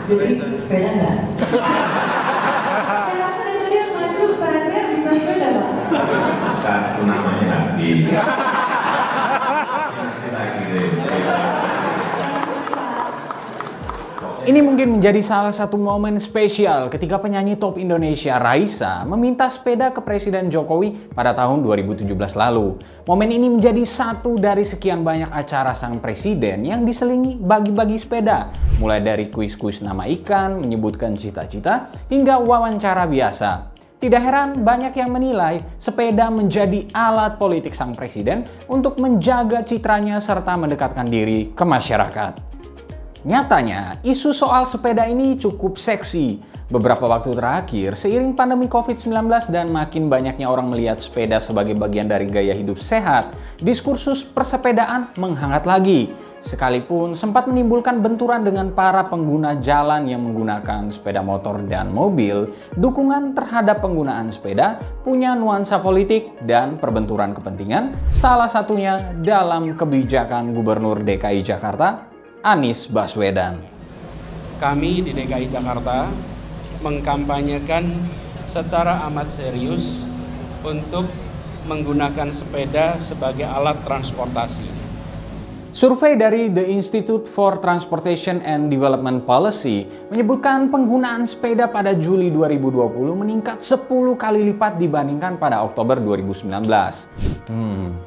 Jadi sepeda enggak? Saya rasa itu dia maju trennya minta sepeda Pak. Kartu namanya habis. Kita kirim sepeda. Ini mungkin menjadi salah satu momen spesial ketika penyanyi top Indonesia Raisa meminta sepeda ke Presiden Jokowi pada tahun 2017 lalu. Momen ini menjadi satu dari sekian banyak acara sang presiden yang diselingi bagi-bagi sepeda. Mulai dari kuis-kuis nama ikan, menyebutkan cita-cita, hingga wawancara biasa. Tidak heran banyak yang menilai sepeda menjadi alat politik sang presiden untuk menjaga citranya serta mendekatkan diri ke masyarakat. Nyatanya, isu soal sepeda ini cukup seksi. Beberapa waktu terakhir, seiring pandemi COVID-19 dan makin banyaknya orang melihat sepeda sebagai bagian dari gaya hidup sehat, diskursus persepedaan menghangat lagi. Sekalipun sempat menimbulkan benturan dengan para pengguna jalan yang menggunakan sepeda motor dan mobil, dukungan terhadap penggunaan sepeda punya nuansa politik dan perbenturan kepentingan, salah satunya dalam kebijakan Gubernur DKI Jakarta, Anies Baswedan. Kami di DKI Jakarta mengkampanyekan secara amat serius untuk menggunakan sepeda sebagai alat transportasi. Survei dari The Institute for Transportation and Development Policy menyebutkan penggunaan sepeda pada Juli 2020 meningkat 10 kali lipat dibandingkan pada Oktober 2019.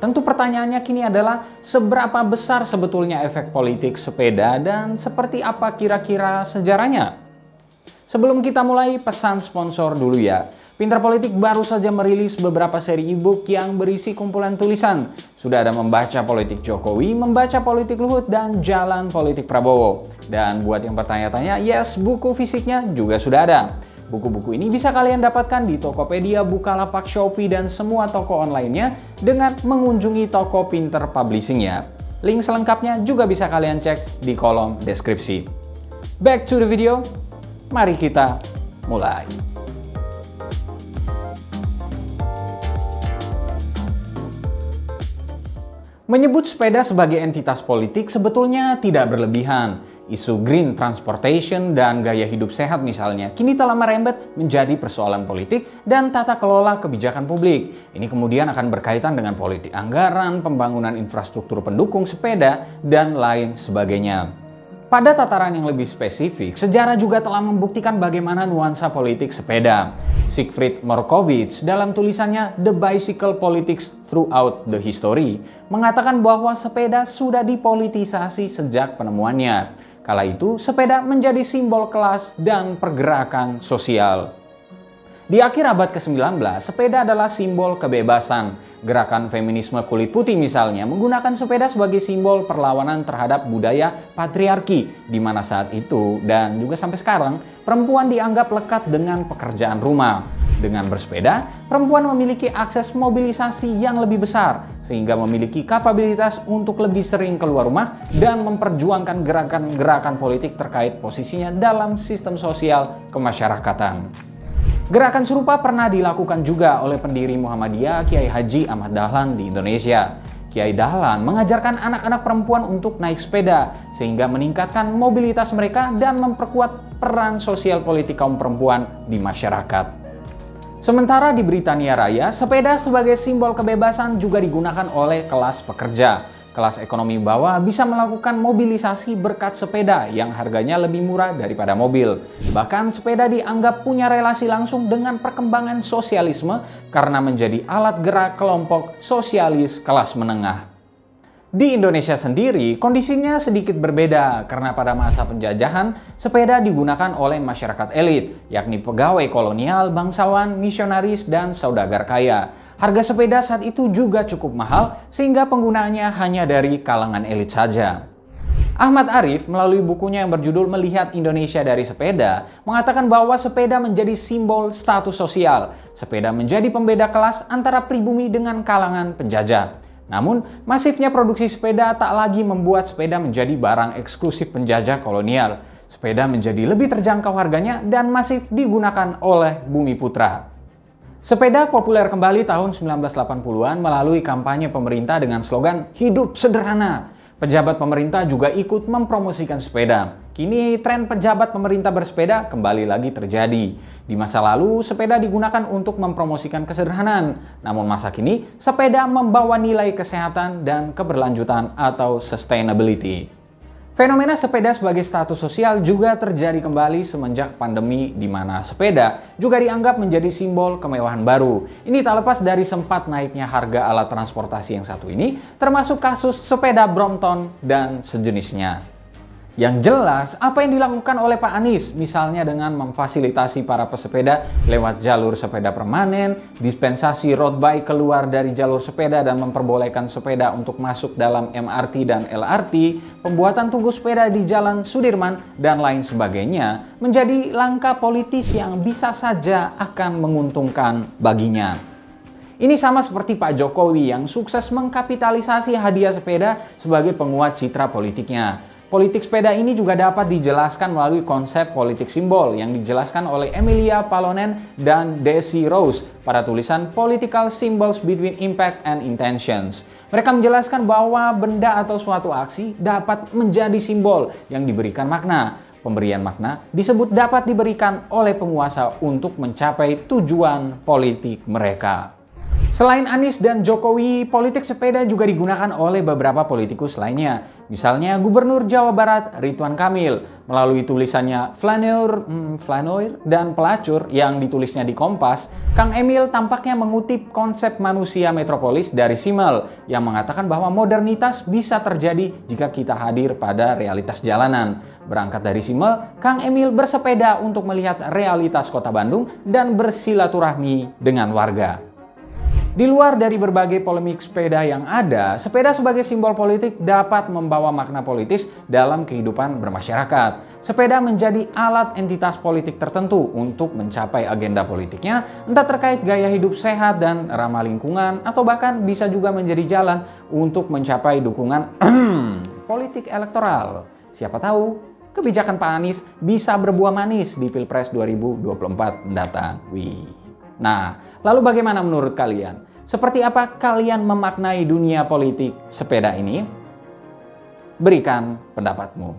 Tentu pertanyaannya kini adalah seberapa besar sebetulnya efek politik sepeda dan seperti apa kira-kira sejarahnya? Sebelum kita mulai, pesan sponsor dulu ya. Pintar Politik baru saja merilis beberapa seri e-book yang berisi kumpulan tulisan. Sudah ada Membaca Politik Jokowi, Membaca Politik Luhut, dan Jalan Politik Prabowo. Dan buat yang bertanya-tanya, yes, buku fisiknya juga sudah ada. Buku-buku ini bisa kalian dapatkan di Tokopedia, Bukalapak, Shopee, dan semua toko online-nya dengan mengunjungi toko Pintar Publishing-nya. Link selengkapnya juga bisa kalian cek di kolom deskripsi. Back to the video, mari kita mulai. Menyebut sepeda sebagai entitas politik sebetulnya tidak berlebihan. Isu green transportation dan gaya hidup sehat misalnya kini telah merembet menjadi persoalan politik dan tata kelola kebijakan publik. Ini kemudian akan berkaitan dengan politik anggaran, pembangunan infrastruktur pendukung sepeda, dan lain sebagainya. Pada tataran yang lebih spesifik, sejarah juga telah membuktikan bagaimana nuansa politik sepeda. Siegfried Markowitz dalam tulisannya The Bicycle Politics Throughout the History mengatakan bahwa sepeda sudah dipolitisasi sejak penemuannya. Kala itu, sepeda menjadi simbol kelas dan pergerakan sosial. Di akhir abad ke-19, sepeda adalah simbol kebebasan. Gerakan feminisme kulit putih misalnya menggunakan sepeda sebagai simbol perlawanan terhadap budaya patriarki, di mana saat itu dan juga sampai sekarang perempuan dianggap lekat dengan pekerjaan rumah. Dengan bersepeda, perempuan memiliki akses mobilisasi yang lebih besar, sehingga memiliki kapabilitas untuk lebih sering keluar rumah dan memperjuangkan gerakan-gerakan politik terkait posisinya dalam sistem sosial kemasyarakatan. Gerakan serupa pernah dilakukan juga oleh pendiri Muhammadiyah Kiai Haji Ahmad Dahlan di Indonesia. Kiai Dahlan mengajarkan anak-anak perempuan untuk naik sepeda sehingga meningkatkan mobilitas mereka dan memperkuat peran sosial politik kaum perempuan di masyarakat. Sementara di Britania Raya, sepeda sebagai simbol kebebasan juga digunakan oleh kelas pekerja. Kelas ekonomi bawah bisa melakukan mobilisasi berkat sepeda yang harganya lebih murah daripada mobil. Bahkan sepeda dianggap punya relasi langsung dengan perkembangan sosialisme karena menjadi alat gerak kelompok sosialis kelas menengah. Di Indonesia sendiri, kondisinya sedikit berbeda karena pada masa penjajahan, sepeda digunakan oleh masyarakat elit, yakni pegawai kolonial, bangsawan, misionaris, dan saudagar kaya. Harga sepeda saat itu juga cukup mahal, sehingga penggunaannya hanya dari kalangan elit saja. Ahmad Arif melalui bukunya yang berjudul Melihat Indonesia dari Sepeda, mengatakan bahwa sepeda menjadi simbol status sosial. Sepeda menjadi pembeda kelas antara pribumi dengan kalangan penjajah. Namun, masifnya produksi sepeda tak lagi membuat sepeda menjadi barang eksklusif penjajah kolonial. Sepeda menjadi lebih terjangkau harganya dan masif digunakan oleh bumi putra. Sepeda populer kembali tahun 1980-an melalui kampanye pemerintah dengan slogan Hidup Sederhana. Pejabat pemerintah juga ikut mempromosikan sepeda. Kini tren pejabat pemerintah bersepeda kembali lagi terjadi. Di masa lalu, sepeda digunakan untuk mempromosikan kesederhanaan. Namun masa kini, sepeda membawa nilai kesehatan dan keberlanjutan atau sustainability. Fenomena sepeda sebagai status sosial juga terjadi kembali semenjak pandemi, di mana sepeda juga dianggap menjadi simbol kemewahan baru. Ini tak lepas dari sempat naiknya harga alat transportasi yang satu ini, termasuk kasus sepeda Brompton dan sejenisnya. Yang jelas, apa yang dilakukan oleh Pak Anies, misalnya dengan memfasilitasi para pesepeda lewat jalur sepeda permanen, dispensasi road bike keluar dari jalur sepeda dan memperbolehkan sepeda untuk masuk dalam MRT dan LRT, pembuatan tunggu sepeda di Jalan Sudirman, dan lain sebagainya, menjadi langkah politis yang bisa saja akan menguntungkan baginya. Ini sama seperti Pak Jokowi yang sukses mengkapitalisasi hadiah sepeda sebagai penguat citra politiknya. Politik sepeda ini juga dapat dijelaskan melalui konsep politik simbol yang dijelaskan oleh Emilia Palonen dan Desi Rose pada tulisan Political Symbols Between Impact and Intentions. Mereka menjelaskan bahwa benda atau suatu aksi dapat menjadi simbol yang diberikan makna. Pemberian makna disebut dapat diberikan oleh penguasa untuk mencapai tujuan politik mereka. Selain Anies dan Jokowi, politik sepeda juga digunakan oleh beberapa politikus lainnya. Misalnya Gubernur Jawa Barat Ridwan Kamil melalui tulisannya Flaneur dan Pelacur yang ditulisnya di Kompas. Kang Emil tampaknya mengutip konsep manusia metropolis dari Simmel yang mengatakan bahwa modernitas bisa terjadi jika kita hadir pada realitas jalanan. Berangkat dari Simmel, Kang Emil bersepeda untuk melihat realitas kota Bandung dan bersilaturahmi dengan warga. Di luar dari berbagai polemik sepeda yang ada, sepeda sebagai simbol politik dapat membawa makna politis dalam kehidupan bermasyarakat. Sepeda menjadi alat entitas politik tertentu untuk mencapai agenda politiknya, entah terkait gaya hidup sehat dan ramah lingkungan, atau bahkan bisa juga menjadi jalan untuk mencapai dukungan politik elektoral. Siapa tahu, kebijakan Pak Anies bisa berbuah manis di Pilpres 2024 mendatang. Nah, lalu bagaimana menurut kalian? Seperti apa kalian memaknai dunia politik sepeda ini? Berikan pendapatmu.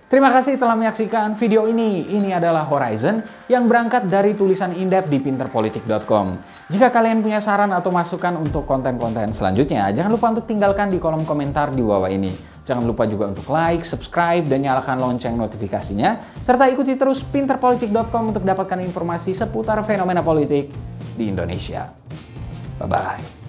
Terima kasih telah menyaksikan video ini. Ini adalah Horizon yang berangkat dari tulisan in-depth di pinterpolitik.com. Jika kalian punya saran atau masukan untuk konten-konten selanjutnya, jangan lupa untuk tinggalkan di kolom komentar di bawah ini. Jangan lupa juga untuk like, subscribe, dan nyalakan lonceng notifikasinya. Serta ikuti terus pinterpolitik.com untuk dapatkan informasi seputar fenomena politik di Indonesia. Bye-bye.